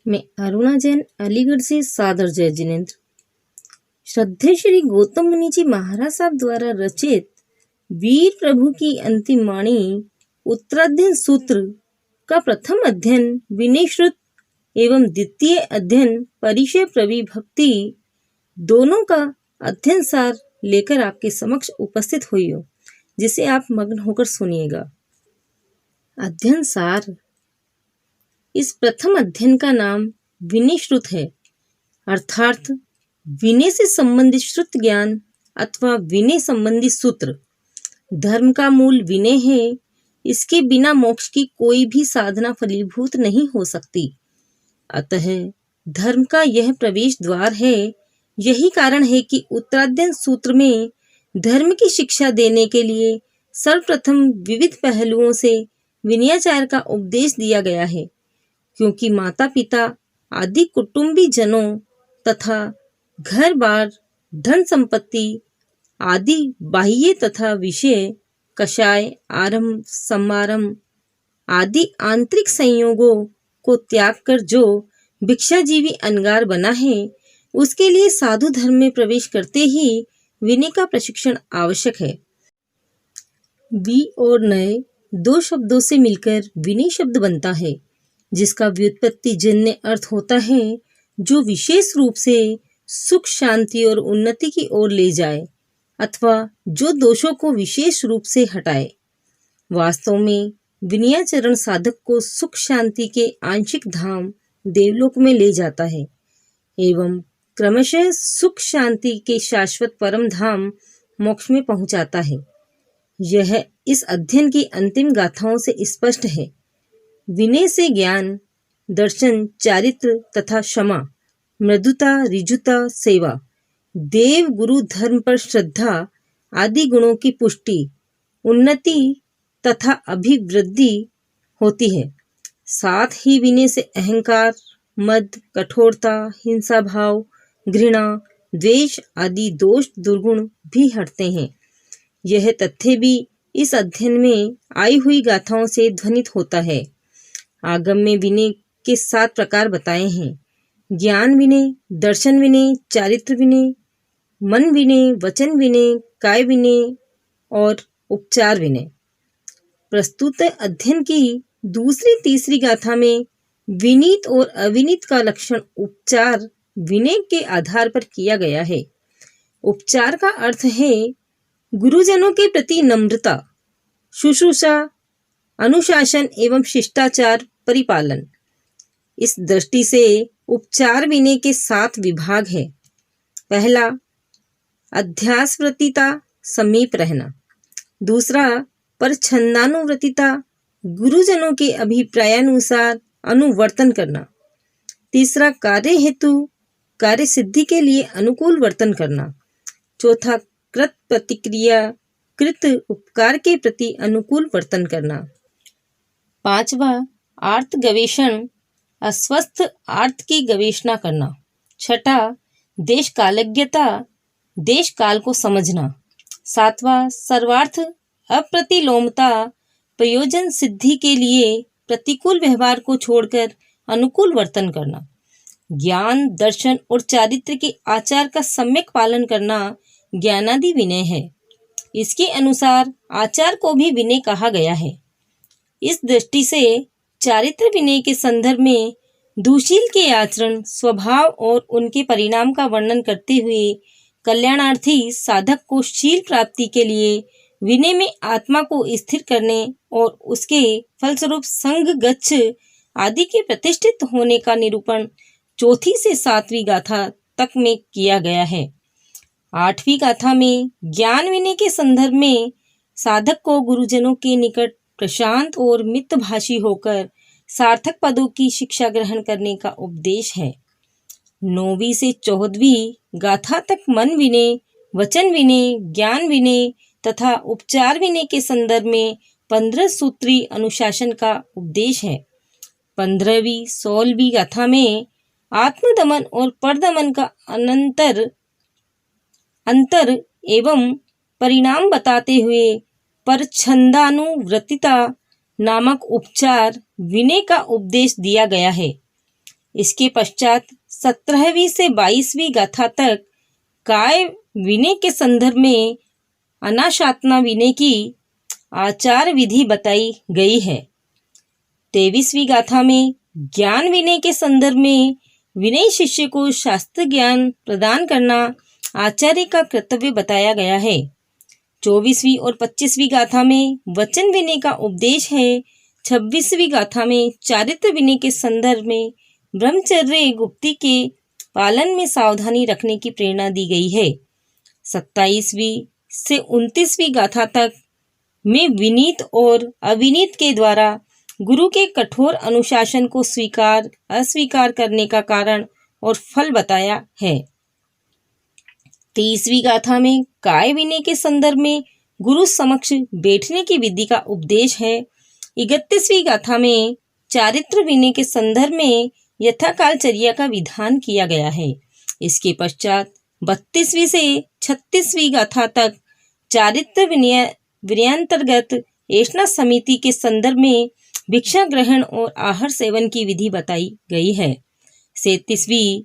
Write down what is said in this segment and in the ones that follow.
मैं अरुणा जैन अलीगढ़ से सादर जय जिनेन्द्र। श्रद्धेय श्री गौतम मुनि जी महाराज साहब द्वारा रचित वीर प्रभु की अंतिम वाणी उत्तराध्ययन सूत्र का प्रथम अध्ययन विनय श्रुत एवं द्वितीय अध्ययन परिचय प्रविभक्ति दोनों का अध्ययन सार लेकर आपके समक्ष उपस्थित हुई हो, जिसे आप मग्न होकर सुनिएगा। अध्ययन सार। इस प्रथम अध्ययन का नाम विनय श्रुत है, अर्थात विनय से संबंधित श्रुत ज्ञान अथवा विनय संबंधी सूत्र। धर्म का मूल विनय है, इसके बिना मोक्ष की कोई भी साधना फलीभूत नहीं हो सकती। अतः धर्म का यह प्रवेश द्वार है। यही कारण है कि उत्तराध्ययन सूत्र में धर्म की शिक्षा देने के लिए सर्वप्रथम विविध पहलुओं से विनयाचार का उपदेश दिया गया है, क्योंकि माता पिता आदि कुटुंबी जनों तथा घर बार धन संपत्ति आदि बाह्य तथा विषय कषाय आरंभ समारंभ आदि आंतरिक संयोगों को त्याग कर जो भिक्षाजीवी अनगार बना है, उसके लिए साधु धर्म में प्रवेश करते ही विनय का प्रशिक्षण आवश्यक है। वि और नय दो शब्दों से मिलकर विनय शब्द बनता है, जिसका व्युत्पत्ति जन्य अर्थ होता है जो विशेष रूप से सुख शांति और उन्नति की ओर ले जाए अथवा जो दोषों को विशेष रूप से हटाए। वास्तव में विनयाचरण साधक को सुख शांति के आंशिक धाम देवलोक में ले जाता है एवं क्रमशः सुख शांति के शाश्वत परम धाम मोक्ष में पहुंचाता है। यह इस अध्ययन की अंतिम गाथाओं से स्पष्ट है। विनय से ज्ञान, दर्शन, चारित्र तथा क्षमा, मृदुता, ऋजुता, सेवा, देव गुरु धर्म पर श्रद्धा आदि गुणों की पुष्टि, उन्नति तथा अभिवृद्धि होती है। साथ ही विनय से अहंकार, मद, कठोरता, हिंसा भाव, घृणा, द्वेष आदि दोष दुर्गुण भी हटते हैं। यह तथ्य भी इस अध्ययन में आई हुई गाथाओं से ध्वनित होता है। आगम में विनय के 7 प्रकार बताए हैं: ज्ञान विनय, दर्शन विनय, चारित्र विनय, मन विनय, वचन विनय, काय विनय और उपचार विनय। प्रस्तुत अध्ययन की दूसरी तीसरी गाथा में विनीत और अविनीत का लक्षण उपचार विनय के आधार पर किया गया है। उपचार का अर्थ है गुरुजनों के प्रति नम्रता, शुश्रूषा, अनुशासन एवं शिष्टाचार परिपालन। इस दृष्टि से उपचार विनय के 7 विभाग है। पहला, अध्यासव्रतिता, समीप रहना। दूसरा, परछंदानुव्रतिता, गुरुजनों के अभिप्रायानुसार अनुवर्तन करना। तीसरा, कार्य हेतु कार्य सिद्धि के लिए अनुकूल वर्तन करना। चौथा, कृत प्रतिक्रिया कृत उपकार के प्रति अनुकूल वर्तन करना। 5वां, आर्त गवेषण, अस्वस्थ आर्त की गवेषणा करना। 6ठा, देश कालज्ञता, देश काल को समझना। 7वां, सर्वार्थ अप्रतिलोमता, प्रयोजन सिद्धि के लिए प्रतिकूल व्यवहार को छोड़कर अनुकूल वर्तन करना। ज्ञान, दर्शन और चारित्र के आचार का सम्यक पालन करना ज्ञानादि विनय है। इसके अनुसार आचार को भी विनय कहा गया है। इस दृष्टि से चारित्र विनय के संदर्भ में दुशील के आचरण, स्वभाव और उनके परिणाम का वर्णन करते हुए कल्याणार्थी साधक को शील प्राप्ति के लिए विनय में आत्मा को स्थिर करने और उसके फलस्वरूप संग गच्छ आदि के प्रतिष्ठित होने का निरूपण 4थी से 7वीं गाथा तक में किया गया है। 8वीं गाथा में ज्ञान विनय के संदर्भ में साधक को गुरुजनों के निकट प्रशांत और मितभाषी होकर सार्थक पदों की शिक्षा ग्रहण करने का उपदेश है। 9वीं से 14वीं गाथा तक मन विनय, वचन विनय, ज्ञान विनय तथा उपचार विनय के संदर्भ में 15 सूत्री अनुशासन का उपदेश है। 15वीं 16वीं गाथा में आत्मदमन और परदमन का अंतर एवं परिणाम बताते हुए परछंदानुव्रतिता नामक उपचार विनय का उपदेश दिया गया है। इसके पश्चात 17वीं से 22वीं गाथा तक काय विनय के संदर्भ में अनाशातना विनय की आचार विधि बताई गई है। 23वीं गाथा में ज्ञान विनय के संदर्भ में विनय शिष्य को शास्त्र ज्ञान प्रदान करना आचार्य का कर्तव्य बताया गया है। 24वीं और 25वीं गाथा में वचन विनय का उपदेश है। 26वीं गाथा में चारित्र विनय के संदर्भ में ब्रह्मचर्य गुप्ती के पालन में सावधानी रखने की प्रेरणा दी गई है। 27वीं से 29वीं गाथा तक में विनीत और अविनीत के द्वारा गुरु के कठोर अनुशासन को स्वीकार अस्वीकार करने का कारण और फल बताया है। 23वीं गाथा में काय विनय के संदर्भ में गुरु समक्ष बैठने की विधि का उपदेश है। 31वीं गाथा में चारित्र विनय के संदर्भ में यथाकालचर्या का विधान किया गया है। इसके पश्चात 32वीं से 36वीं गाथा तक चारित्र विनयांतर्गत ऐष्णा समिति के संदर्भ में भिक्षा ग्रहण और आहार सेवन की विधि बताई गई है। 37वीं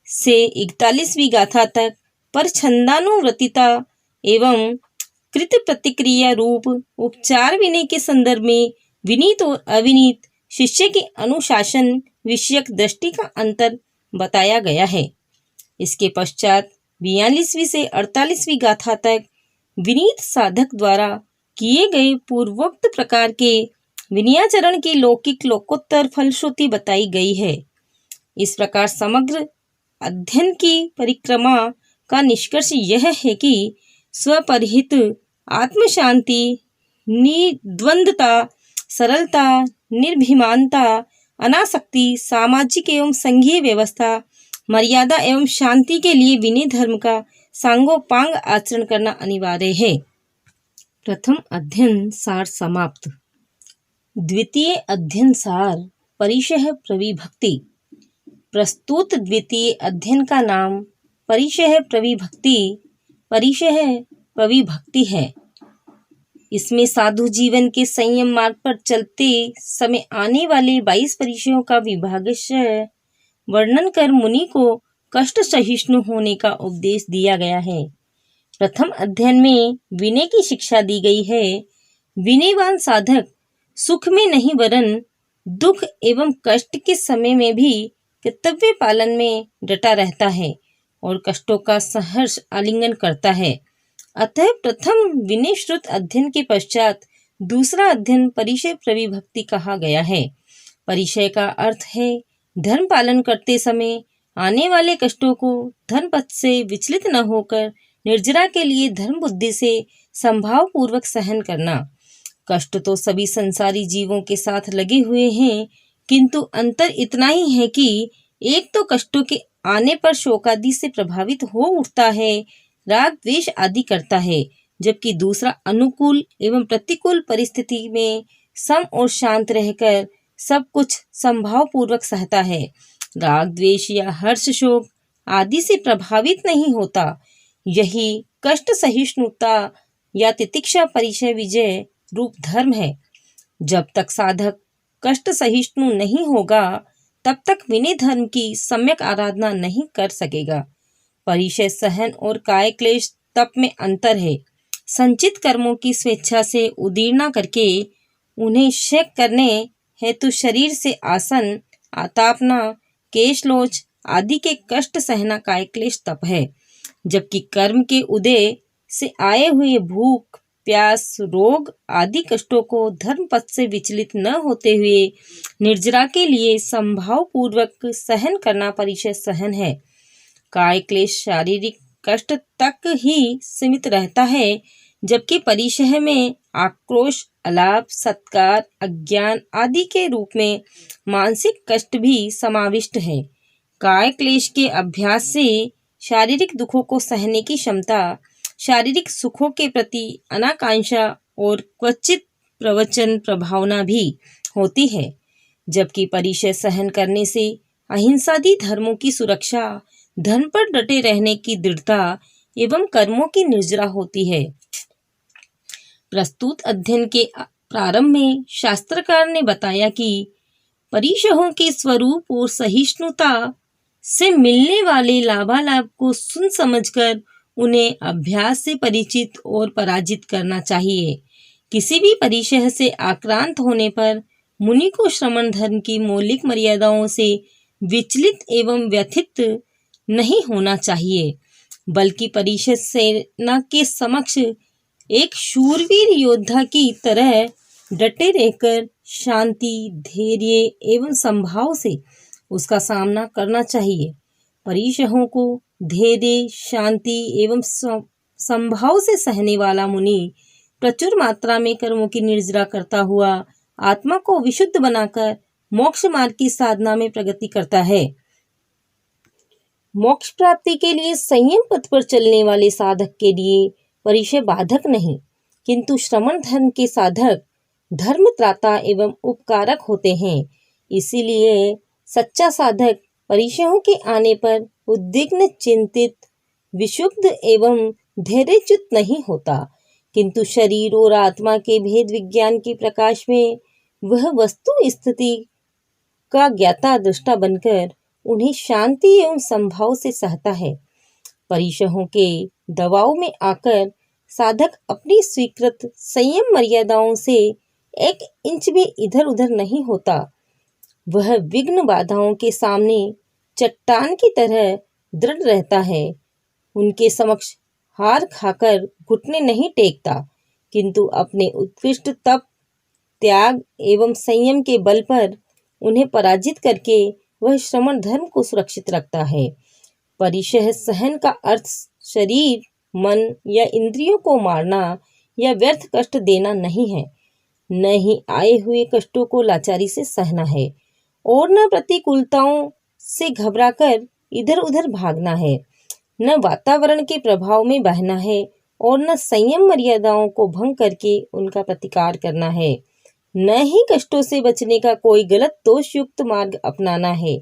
से 41वीं गाथा तक पर छंदानुव्रतिता एवं कृत प्रतिक्रिया रूप उपचार विनय के संदर्भ में विनीत और अविनीत शिष्य के अनुशासन विषयक दृष्टि का अंतर बताया गया है। इसके पश्चात 42वीं से 48वीं गाथा तक विनीत साधक द्वारा किए गए पूर्वोक्त प्रकार के विनयाचरण की लौकिक लोकोत्तर फलश्रुति बताई गई है। इस प्रकार समग्र अध्ययन की परिक्रमा का निष्कर्ष यह है कि स्वपरिहित आत्म शांति, निद्वंदता, सरलता, निर्भिमानता, अनासक्ति, सामाजिक एवं संघीय व्यवस्था, मर्यादा एवं शांति के लिए विनय धर्म का सांगोपांग आचरण करना अनिवार्य है। प्रथम अध्ययन सार समाप्त। द्वितीय अध्ययन सार परिचय प्रविभक्ति। प्रस्तुत द्वितीय अध्ययन का नाम परिचय प्रविभक्ति है। इसमें साधु जीवन के संयम मार्ग पर चलते समय आने वाले 22 परिचयों का विभागशः वर्णन कर मुनि को कष्ट सहिष्णु होने का उपदेश दिया गया है। प्रथम अध्ययन में विनय की शिक्षा दी गई है। विनयवान साधक सुख में नहीं वरन दुख एवं कष्ट के समय में भी कर्तव्य पालन में डटा रहता है और कष्टों का सहर्ष आलिंगन करता है। अतः प्रथम विनय श्रुत अध्ययन के पश्चात दूसरा अध्ययन परिचय प्रविभक्ति कहा गया है। परिचय का अर्थ है धर्म पालन करते समय आने वाले कष्टों को धर्म पथ से विचलित न होकर निर्जरा के लिए धर्म बुद्धि से संभाव पूर्वक सहन करना। कष्ट तो सभी संसारी जीवों के साथ लगे हुए हैं, किंतु अंतर इतना ही है कि एक तो कष्टों के आने पर शोकादि से प्रभावित हो उठता है, राग द्वेष आदि करता है, जबकि दूसरा अनुकूल एवं प्रतिकूल परिस्थिति में सम और शांत रहकर सब कुछ संभाव पूर्वक सहता है। राग द्वेष या हर्ष शोक आदि से प्रभावित नहीं होता। यही कष्ट सहिष्णुता या तितिक्षा परिचय विजय रूप धर्म है। जब तक साधक कष्ट सहिष्णु नहीं होगा तब तक विनय धर्म की सम्यक आराधना नहीं कर सकेगा। परिचय सहन और काय क्लेश तप में अंतर है। संचित कर्मों की स्वेच्छा से उदीर्णा करके उन्हें शेक करने हेतु शरीर से आसन, आतापना, केशलोच आदि के कष्ट सहना काय क्लेश तप है, जबकि कर्म के उदय से आए हुए भूख, प्यास, रोग आदि कष्टों को धर्म पथ से विचलित न होते हुए निर्जरा के लिए संभाव पूर्वक सहन करना परिचय सहन है। काय क्लेश शारीरिक कष्ट तक ही सीमित रहता है, जबकि परिचय में आक्रोश, अलाप, सत्कार, अज्ञान आदि के रूप में मानसिक कष्ट भी समाविष्ट है। काय क्लेश के अभ्यास से शारीरिक दुखों को सहने की क्षमता, शारीरिक सुखों के प्रति अनाकांक्षा और क्वचित प्रवचन प्रभावना भी होती है, जबकि परिचय सहन करने से अहिंसादि धर्मों की सुरक्षा, धर्म पर डटे रहने की दृढ़ता एवं कर्मों की निर्जरा होती है। प्रस्तुत अध्ययन के प्रारंभ में शास्त्रकार ने बताया कि परिशहों के स्वरूप और सहिष्णुता से मिलने वाले लाभालाभ को सुन समझकर उन्हें अभ्यास से परिचित और पराजित करना चाहिए। किसी भी परिशह से आक्रांत होने पर मुनि को श्रमण धर्म की मौलिक मर्यादाओं से विचलित एवं व्यथित नहीं होना चाहिए, बल्कि परिषद सेना के समक्ष एक शूरवीर योद्धा की तरह डटे रहकर शांति, धैर्य एवं संभाव से उसका सामना करना चाहिए। परिशहों को धैर्य, शांति एवं संभाव से सहने वाला मुनि प्रचुर मात्रा में कर्मों की निर्जरा करता हुआ आत्मा को विशुद्ध बनाकर मोक्ष मार्ग की साधना में प्रगति करता है। मोक्ष प्राप्ति के लिए संयम पथ पर चलने वाले साधक के लिए परिशय बाधक नहीं, किंतु श्रमण धर्म के साधक धर्म त्राता एवं उपकारक होते हैं। इसीलिए सच्चा साधक परिशयों के आने पर उद्विग्न, चिंतित, विक्षुब्ध एवं धैर्यच्युत नहीं होता, किंतु शरीर और आत्मा के भेद विज्ञान के प्रकाश में वह वस्तु स्थिति का ज्ञाता दृष्टा बनकर उन्हें शांति एवं संभाव से सहता है। परिशहों के दबाव में आकर साधक अपनी स्वीकृत संयम मर्यादाओं से एक इंच भी इधर उधर नहीं होता। वह विघ्न बाधाओं के सामने चट्टान की तरह दृढ़ रहता है। उनके समक्ष हार खाकर घुटने नहीं टेकता, किंतु अपने उत्कृष्ट तप, त्याग एवं संयम के बल पर उन्हें पराजित करके वह श्रमण धर्म को सुरक्षित रखता है। परिशह सहन का अर्थ शरीर, मन या इंद्रियों को मारना या व्यर्थ कष्ट देना नहीं है। न ही आए हुए कष्टों को लाचारी से सहना है और न प्रतिकूलताओं से घबराकर इधर उधर भागना है। न वातावरण के प्रभाव में बहना है और न संयम मर्यादाओं को भंग करके उनका प्रतिकार करना है। न ही कष्टों से बचने का कोई गलत दोष युक्त मार्ग अपनाना है,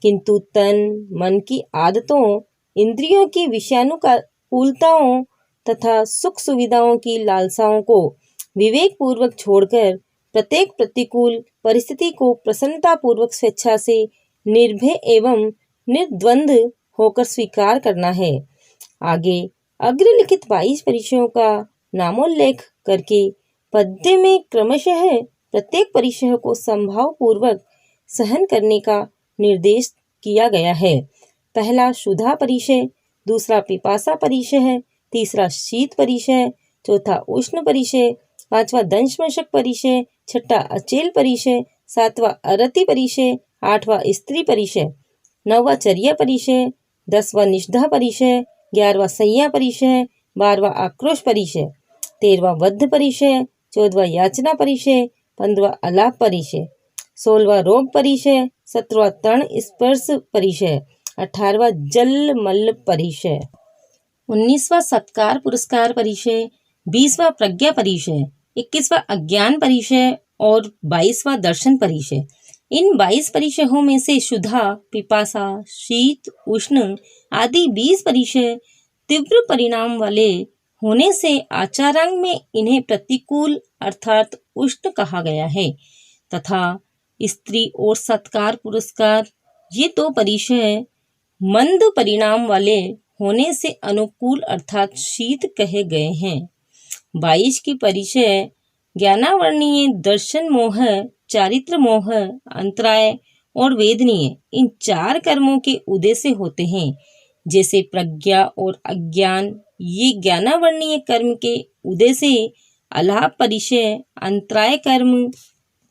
किंतु तन मन की आदतों, इंद्रियों की विषयानुकूलताओं तथा सुख सुविधाओं की लालसाओं को विवेक पूर्वक छोड़कर प्रत्येक प्रतिकूल परिस्थिति को प्रसन्नता पूर्वक स्वेच्छा से निर्भय एवं निर्द्वंद होकर स्वीकार करना है। आगे अग्रलिखित 22 परिचयों का नामोल्लेख करके पद्य में क्रमशः प्रत्येक परिचय को संभाव पूर्वक सहन करने का निर्देश किया गया है। पहला शुद्धा परिचय, दूसरा पिपासा परिचय, तीसरा शीत परिचय, चौथा उष्ण परिचय, पांचवा दंशमशक परिचय, छठा अचेल परिचय, सातवां अरति परिचय, आठवां स्त्री परिचय, नौवां चर्या परिचय, 10वां निषधा परिचय, 11वां सैया परिचय, 12वां आक्रोश परिचय, 13वां वध परिचय, 14वां याचना परिचय, 15वां अलाप परिचय, 16वां रोग परिचय, 17वां तर्ण स्पर्श परिचय, 18वां जल मल्ल परिचय, 19वां सत्कार पुरस्कार परिचय, 20वां प्रज्ञा परिचय, 21वां अज्ञान परिचय और 22वां दर्शन परिचय। इन 22 परिचयों में से शुद्धा, पिपासा, शीत, उष्ण आदि 20 परिचय तीव्र परिणाम वाले होने से आचारांग में इन्हें प्रतिकूल अर्थात उष्ण कहा गया है, तथा स्त्री और सत्कार पुरस्कार ये 2 परिचय मंद परिणाम वाले होने से अनुकूल अर्थात शीत कहे गए हैं। 22 की परिचय ज्ञानावर्णीय, दर्शन मोह, चारित्र मोह, अंतराय और वेदनीय इन 4 कर्मों के उदय से होते हैं। जैसे प्रज्ञा और अज्ञान ये ज्ञानावर्णीय कर्म के उदय से, अलाप परिचय अंतराय कर्म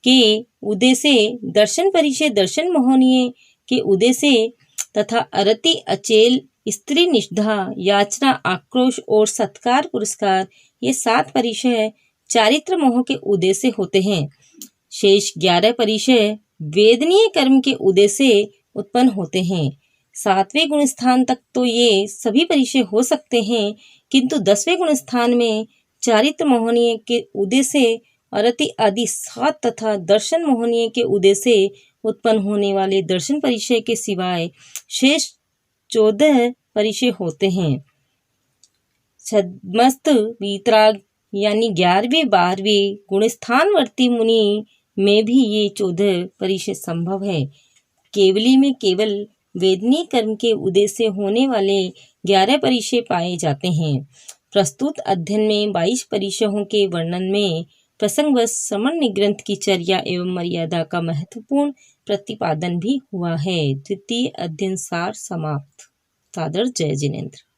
के उदय से, दर्शन परिचय दर्शन मोहनीय के उदय से तथा अरति, अचेल, स्त्री, निषधा, याचना, आक्रोश और सत्कार पुरस्कार ये 7 परिचय चारित्र मोह के उदय से होते हैं। शेष 11 परिचय वेदनीय कर्म के उदय से उत्पन्न होते हैं। 7वें गुण स्थान तक तो ये सभी परिचय हो सकते हैं, किंतु 10वें गुण स्थान में चारित्र मोहनीय के उदय से अरति आदि 7 तथा दर्शन मोहनीय के उदय से उत्पन्न होने वाले दर्शन परिचय के सिवाय शेष 14 परिचय होते हैं। छद्मस्त वीतराग यानी 11वें 12वें गुणस्थानवर्ती मुनि में भी ये 14 परिचय संभव है। केवली में केवल वेदनीय कर्म के उदय से होने वाले 11 परिचय पाए जाते हैं। प्रस्तुत अध्ययन में 22 परिचयों के वर्णन में प्रसंगवश सामान्य ग्रंथ की चर्या एवं मर्यादा का महत्वपूर्ण प्रतिपादन भी हुआ है। द्वितीय अध्ययन सार समाप्त। सादर जय जिनेन्द्र।